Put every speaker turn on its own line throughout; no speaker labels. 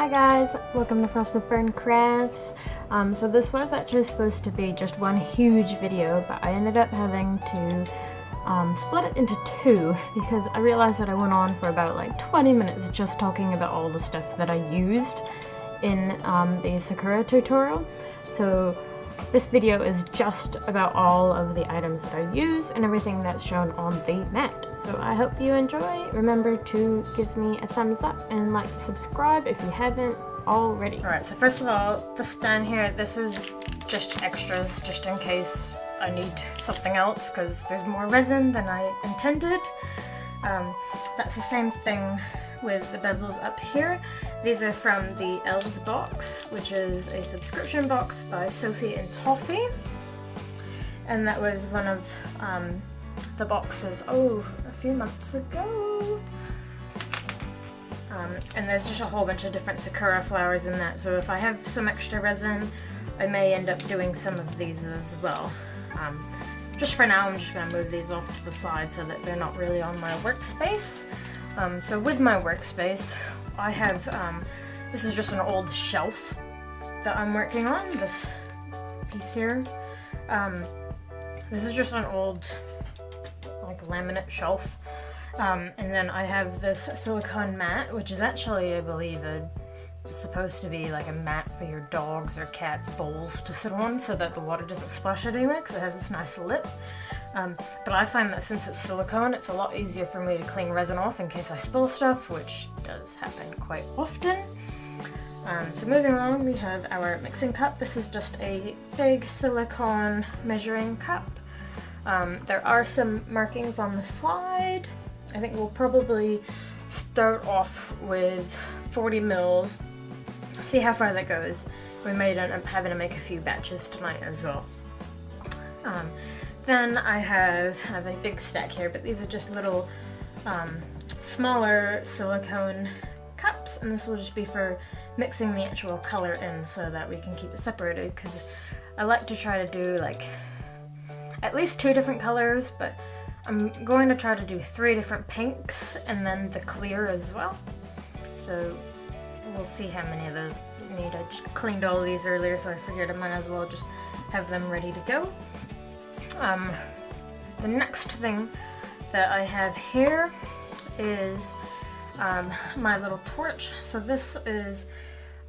Hi guys, welcome to Frosted Fern Crafts. So this was actually supposed to be just one huge video, but I ended up having to split it into two because I realized that I went on for about like 20 minutes just talking about all the stuff that I used in the Sakura tutorial. So this video is just about all of the items that I use and everything that's shown on the mat. So I hope you enjoy. Remember to give me a thumbs up and like, subscribe if you haven't already. Alright, so first of all, this down here, this is just extras, just in case I need something else, because there's more resin than I intended. That's the same thing with the bezels up here. These are from the Els box, which is a subscription box by Sophie and Toffee. And that was one of the boxes, a few months ago. And there's just a whole bunch of different Sakura flowers in that, so if I have some extra resin, I may end up doing some of these as well. Just for now, I'm just going to move these off to the side so that they're not really on my workspace. So with my workspace, I have, this is just an old shelf that I'm working on, this piece here. This is just an old, like, laminate shelf. And then I have this silicone mat, which is actually, I believe, it's supposed to be like a mat for your dogs or cats' bowls to sit on so that the water doesn't splash it anywhere, because it has this nice lip. But I find that since it's silicone, it's a lot easier for me to clean resin off in case I spill stuff, which does happen quite often. So moving along, we have our mixing cup. This is just a big silicone measuring cup. There are some markings on the side. I think we'll probably start off with 40 mils, see how far that goes. We may end up having to make a few batches tonight as well. Then I have a big stack here, but these are just little smaller silicone cups, and this will just be for mixing the actual color in so that we can keep it separated, because I like to try to do like at least 2 different colors, but I'm going to try to do 3 different pinks and then the clear as well. So we'll see how many of those we need. I just cleaned all of these earlier, so I figured I might as well just have them ready to go. The next thing that I have here is my little torch. So this is,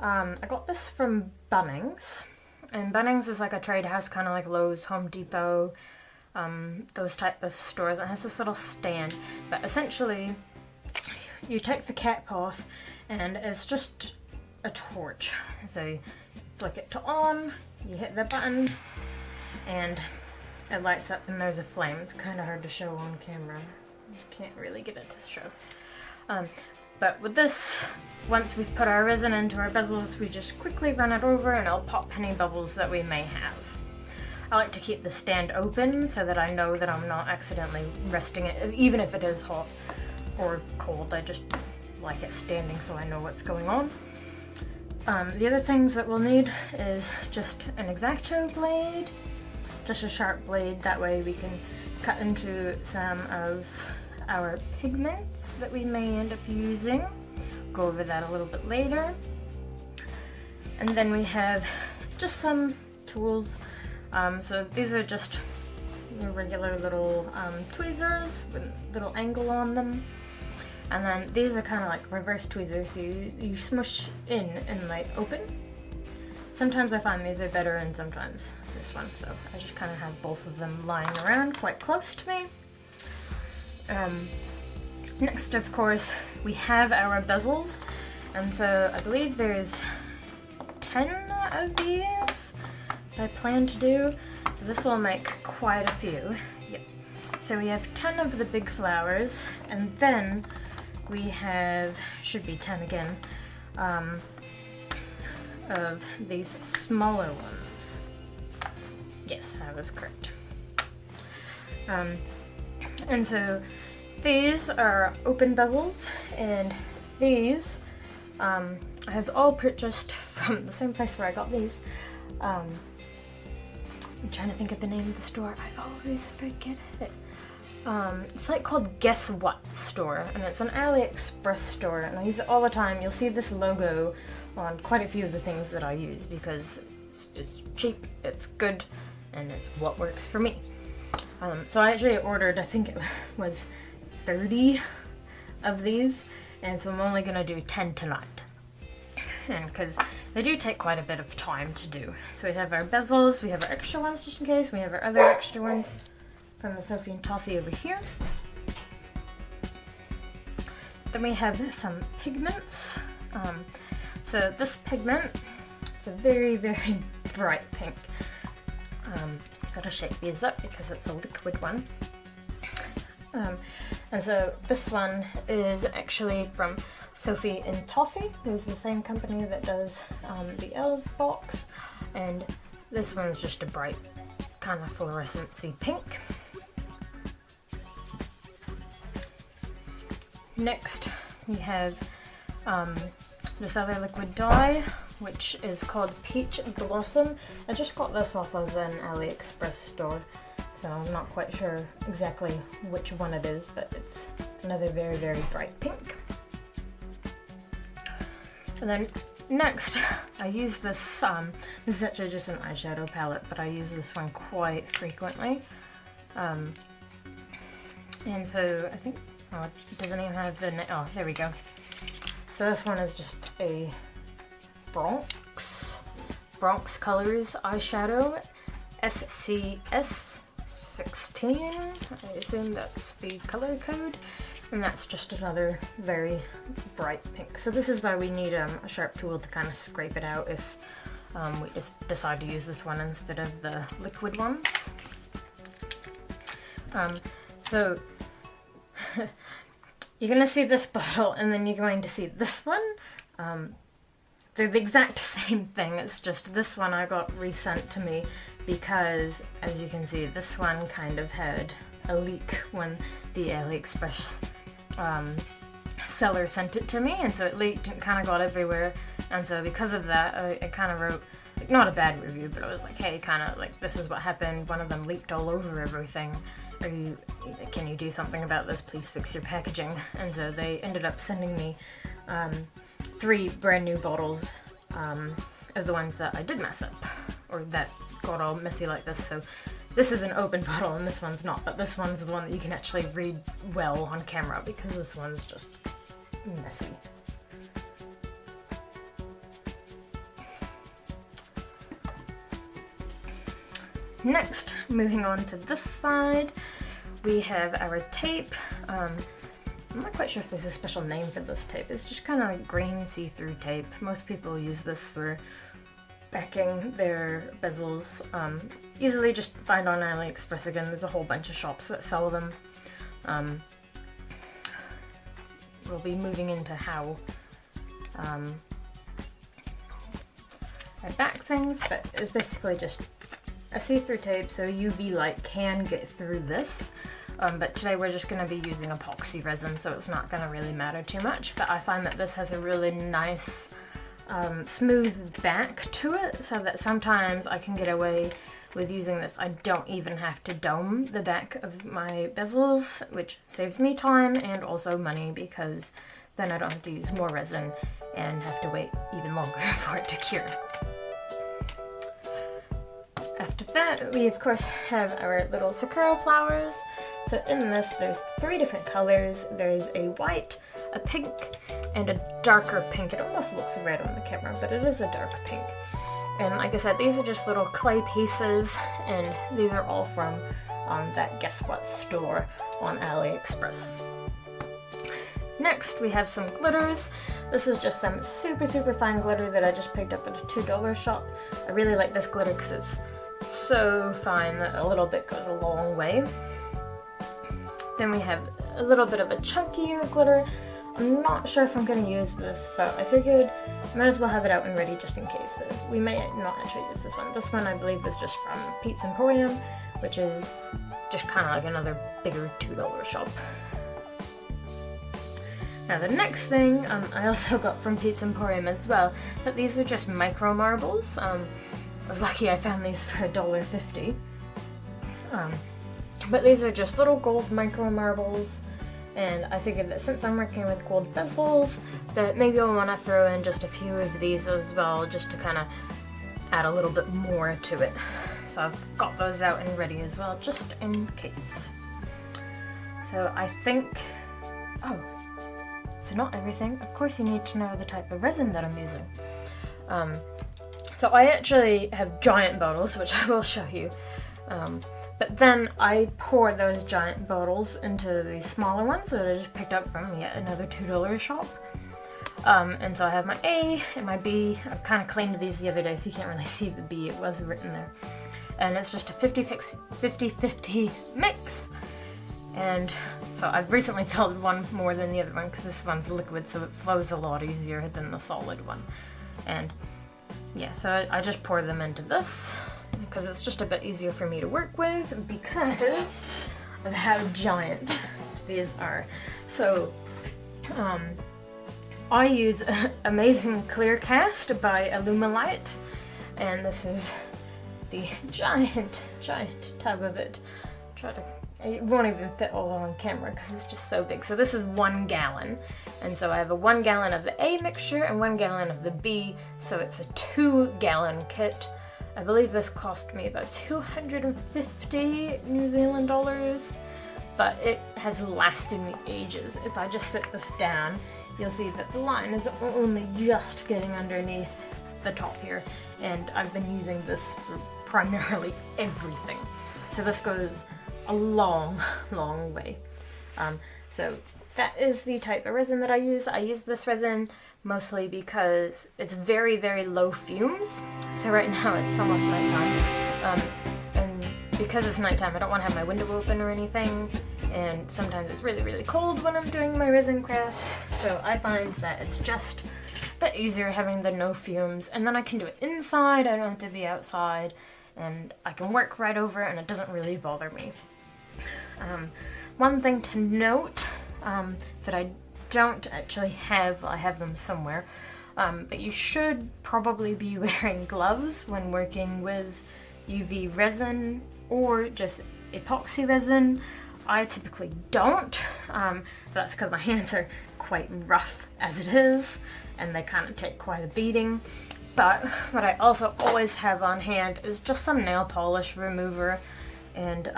I got this from Bunnings, and Bunnings is like a trade house, kind of like Lowe's, Home Depot, those type of stores. It has this little stand, but essentially you take the cap off and it's just a torch. So you flick it to on, you hit the button, and it lights up and there's a flame. It's kind of hard to show on camera. You can't really get it to show. But with this, once we've put our resin into our bezels, we just quickly run it over and it'll pop any bubbles that we may have. I like to keep the stand open so that I know that I'm not accidentally resting it, even if it is hot or cold. I just like it standing so I know what's going on. The other things that we'll need is just an X-Acto blade, just a sharp blade, that way we can cut into some of our pigments that we may end up using. Go over that a little bit later. And then we have just some tools. So these are just regular little tweezers with a little angle on them. And then these are kind of like reverse tweezers, so you smush in and like open. Sometimes I find these are better and sometimes this one, so I just kind of have both of them lying around quite close to me. Next, of course, we have our bezels, and so I believe there's 10 of these I plan to do, so this will make quite a few. Yep. So we have 10 of the big flowers, and then we have, should be 10 again, of these smaller ones. Yes, I was correct. And so these are open bezels, and these I have all purchased from the same place where I got these. I'm trying to think of the name of the store. I always forget it. It's like called Guess What store, and it's an AliExpress store, and I use it all the time. You'll see this logo on quite a few of the things that I use because it's cheap, it's good, and it's what works for me. So I actually ordered, I think it was 30 of these, and so I'm only going to do 10 tonight. And because they do take quite a bit of time to do. So we have our bezels, we have our extra ones just in case, we have our other extra ones from the Sophie and Toffee over here. Then we have some pigments. So this pigment, it's a very, very bright pink. Gotta shake these up because it's a liquid one. And so this one is actually from Sophie and Toffee, who's the same company that does the L's box. And this one's just a bright kind of fluorescent-y pink. Next we have this other liquid dye, which is called Peach Blossom. I just got this off of an AliExpress store, so I'm not quite sure exactly which one it is, but it's another very, very bright pink. And then next, I use this, this is actually just an eyeshadow palette, but I use this one quite frequently. And so I think, oh, it doesn't even have the, oh, there we go. So this one is just a Bronx Colors eyeshadow, SCS 16, I assume that's the color code, and that's just another very bright pink. So this is why we need a sharp tool to kind of scrape it out if we just decide to use this one instead of the liquid ones. So you're going to see this bottle and then you're going to see this one. They're the exact same thing, it's just this one I got resent to me because, as you can see, this one kind of had a leak when the AliExpress seller sent it to me, and so it leaked and kind of got everywhere, and so because of that I kind of wrote, like, not a bad review, but I was like, hey, kind of like, this is what happened, one of them leaked all over everything, can you do something about this, please fix your packaging. And so they ended up sending me 3 brand new bottles of the ones that I did mess up, or that got all messy like this. So this is an open bottle and this one's not, but this one's the one that you can actually read well on camera because this one's just messy. Next, moving on to this side, we have our tape. I'm not quite sure if there's a special name for this tape. It's just kind of green see-through tape. Most people use this for backing their bezels. Easily just find on AliExpress again. There's a whole bunch of shops that sell them. We'll be moving into how I back things, but it's basically just a see-through tape so UV light can get through this. But today we're just going to be using epoxy resin, so it's not going to really matter too much. But I find that this has a really nice smooth back to it, so that sometimes I can get away with using this. I don't even have to dome the back of my bezels, which saves me time and also money, because then I don't have to use more resin and have to wait even longer for it to cure. After that, we of course have our little Sakura flowers. So in this, there's 3 different colors. There's a white, a pink, and a darker pink. It almost looks red on the camera, but it is a dark pink. And like I said, these are just little clay pieces, and these are all from that Guess What store on AliExpress. Next, we have some glitters. This is just some super, super fine glitter that I just picked up at a $2 shop. I really like this glitter because it's so fine that a little bit goes a long way. Then we have a little bit of a chunkier glitter. I'm not sure if I'm going to use this, but I figured I might as well have it out and ready just in case. So we may not actually use this one. This one I believe is just from Pete's Emporium, which is just kind of like another bigger $2 shop. Now the next thing I also got from Pete's Emporium as well, but these are just micro marbles. I was lucky I found these for $1.50. But these are just little gold micro marbles, And I figured that since I'm working with gold bezels, that maybe I'll want to throw in just a few of these as well, just to kind of add a little bit more to it. So I've got those out and ready as well, just in case. So I think, oh, so not everything. Of course you need to know the type of resin that I'm using. So I actually have giant bottles, which I will show you. But then I pour those giant bottles into these smaller ones that I just picked up from yet another $2 shop. And so I have my A and my B. I kind of cleaned these the other day so you can't really see the B, it was written there. And it's just a 50-50 mix. And so I've recently filled one more than the other one because this one's liquid, so it flows a lot easier than the solid one. And yeah, so I just pour them into this because it's just a bit easier for me to work with because of how giant these are. So I use Amazing Clear Cast by Illumilite, and this is the giant tub of it. It won't even fit all on camera because it's just so big. So this is 1 gallon, and so I have a 1 gallon of the A mixture and 1 gallon of the B, so it's a 2-gallon kit. I believe this cost me about 250 New Zealand dollars, but it has lasted me ages. If I just sit this down, you'll see that the line is only just getting underneath the top here, and I've been using this for primarily everything. So this goes a long way. So that is the type of resin that I use. I use this resin mostly because it's very, very low fumes. So right now it's almost nighttime. And because it's nighttime, I don't want to have my window open or anything. And sometimes it's really, really cold when I'm doing my resin crafts. So I find that it's just a bit easier having the no fumes. And then I can do it inside, I don't have to be outside. And I can work right over it and it doesn't really bother me. One thing to note that I don't actually have, I have them somewhere, but you should probably be wearing gloves when working with UV resin or just epoxy resin. I typically don't. That's because my hands are quite rough as it is, and they kind of take quite a beating. But what I also always have on hand is just some nail polish remover, and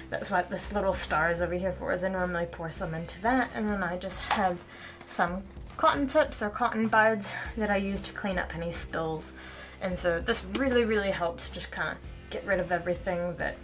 that's what this little star is over here for, is I normally pour some into that, and then I just have some cotton tips or cotton buds that I use to clean up any spills. And so this really, really helps just kind of get rid of everything that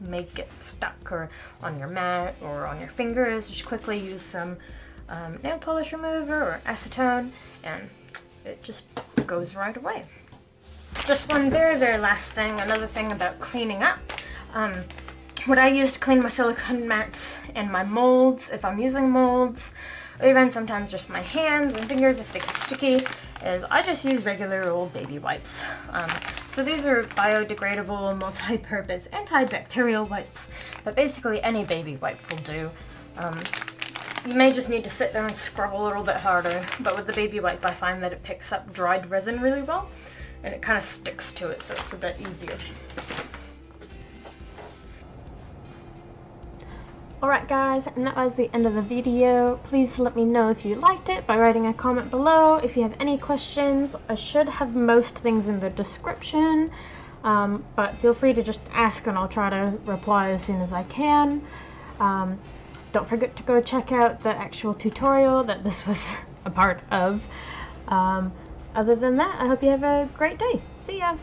may get stuck or on your mat or on your fingers. Just quickly use some nail polish remover or acetone, and it just goes right away. Just one very, very last thing, another thing about cleaning up. What I use to clean my silicone mats and my molds, if I'm using molds, or even sometimes just my hands and fingers if they get sticky, is I just use regular old baby wipes. So these are biodegradable, multi-purpose, antibacterial wipes, but basically any baby wipe will do. You may just need to sit there and scrub a little bit harder, but with the baby wipe I find that it picks up dried resin really well, and it kind of sticks to it, so it's a bit easier. Alright guys, and that was the end of the video. Please let me know if you liked it by writing a comment below. If you have any questions, I should have most things in the description, but feel free to just ask and I'll try to reply as soon as I can. Don't forget to go check out the actual tutorial that this was a part of. Other than that, I hope you have a great day. See ya!